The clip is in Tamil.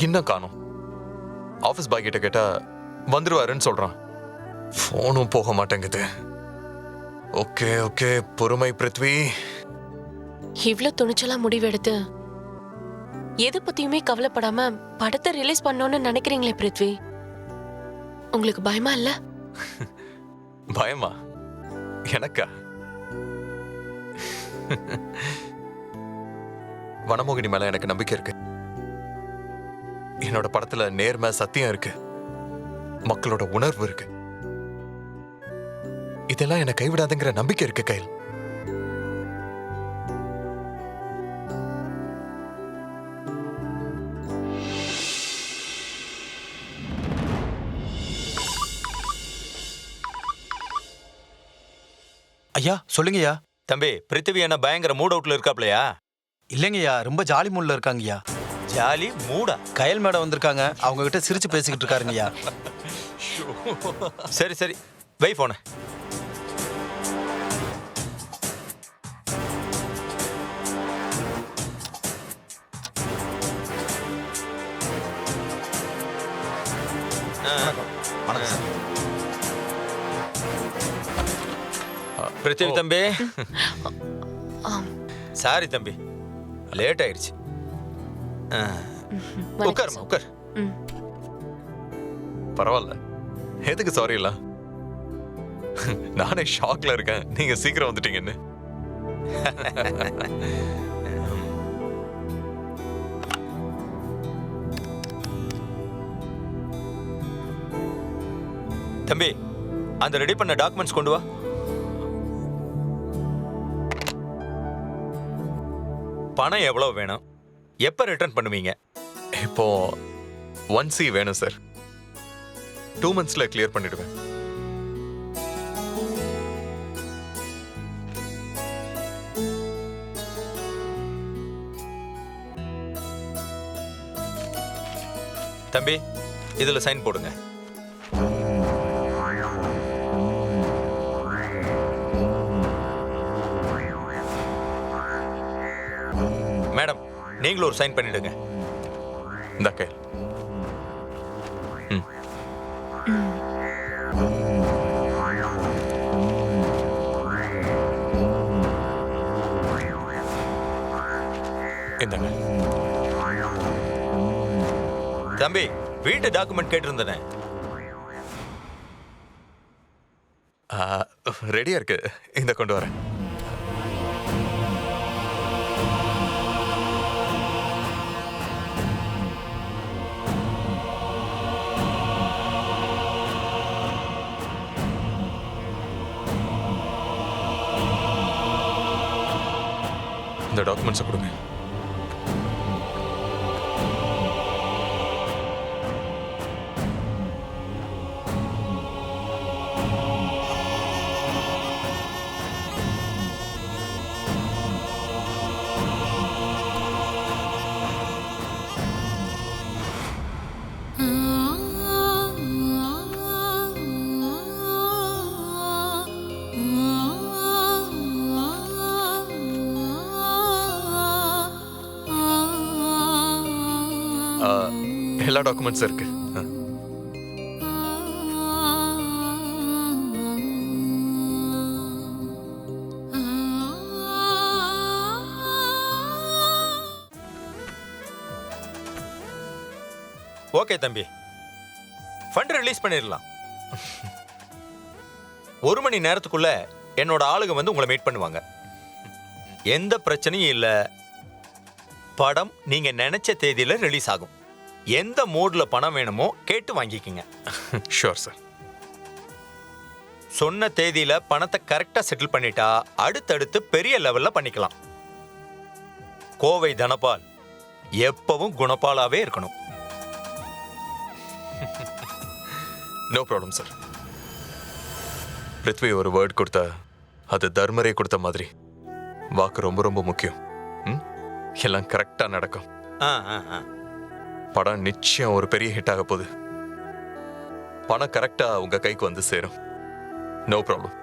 இன்னும் காணோம். ஆஃபீஸ் பாய் கிட்ட கேட்டா வந்துருவாருன்னு சொல்றான். ஃபோனும் போக மாட்டேங்குது. ஓகே ஓகே, பொறுமை பிருத்வி. இவ்ளோ துணிச்சலா முடிவெடுத்து எதை பத்தியுமே கவலைப்படாம படத்தை ரிலீஸ் பண்ணணும்னு நினைக்கிறீங்களே பிருத்வி, உங்களுக்கு பயமா இல்ல? பயமா? எனக்கா? வனமோகினி மேல எனக்கு நம்பிக்கை இருக்கு. என்னோட படத்துல நேர்மை, சத்தியம் இருக்கு, மக்களோட உணர்வு இருக்கு. இதெல்லாம் என்னை கைவிடாதுங்கிற நம்பிக்கை இருக்கு கையில். ஐயா சொல்லுங்கய்யா. தம்பி, பிருத்திவி என்ன பயங்கர மூட் அவுட்ல இருக்காப்லையா? இல்லைங்கய்யா, ரொம்ப ஜாலி மூட்ல இருக்காங்கய்யா. ஜாலி மூடா? கயல் மேடம் வந்திருக்காங்க, அவங்க கிட்ட சிரிச்சு பேசிக்கிட்டு இருக்காருங்கய்யா. சரி சரி, வை போன. பிருத்திவி தம்பி. சாரி தம்பி, லேட் ஆயிடுச்சு. உட்காருமா, உட்கார். பரவாயில்ல, எதுக்கு சாரி இல்ல? நானே ஷாக்ல இருக்கேன் நீங்க சீக்கிரம் வந்துட்டீங்கன்னு. தம்பி, அந்த ரெடி பண்ண டாக்குமெண்ட்ஸ் கொண்டு வா. பணம் எவ்வளவு வேணும், எப்ப ரிட்டர்ன் பண்ணுவீங்க? இப்போ 1C வேணும் சார். 2 monthsல கிளியர் பண்ணிடுவேன். தம்பி, இதுல சைன் போடுங்க. மேடம், நீங்களும் ஒரு சைன் பண்ணிடுங்க. இந்த கையில். இந்தாங்க. தம்பி, வீட்டு டாக்குமெண்ட் கேட்டிருந்தேன். ரெடியா இருக்கு, இந்த கொண்டு வரேன். இந்த டாக்குமெண்ட்ஸை கொடுங்க. எல்லா டாக்குமெண்ட்ஸ் இருக்கு. ஓகே தம்பி, ஃபண்ட் ரிலீஸ் பண்ணிடலாம். 1 மணி நேரத்துக்குள்ள என்னோட ஆளுங்க வந்து உங்களை மீட் பண்ணுவாங்க. எந்த பிரச்சனையும் இல்லை. படம் நீங்க நினைச்ச தேதியில ரிலீஸ் ஆகும். எந்த மூட்ல பணம் வேணுமோ கேட்டு வாங்கிக்கங்க. Sure sir. சொன்ன தேதியில பணத்தை கரெக்டா செட்டில் பண்ணிட்டா அடுத்தடுத்து பெரிய லெவல்ல பண்ணிக்கலாம். கோவை தனபால் எப்பவும் குணபாலாவே இருக்கணும். No problem sir. பிருத்வி ஒரு வேர்ட் கொடுத்தா அது தர்மரே கொடுத்த மாதிரி. வாக்கு ரொம்ப ரொம்ப முக்கியம். எல்லாம் கரெக்டா நடக்கும். படம் நிச்சயம் ஒரு பெரிய ஹிட் ஆக போகுது. பணம் கரெக்டா உங்க கைக்கு வந்து சேரும். No problem.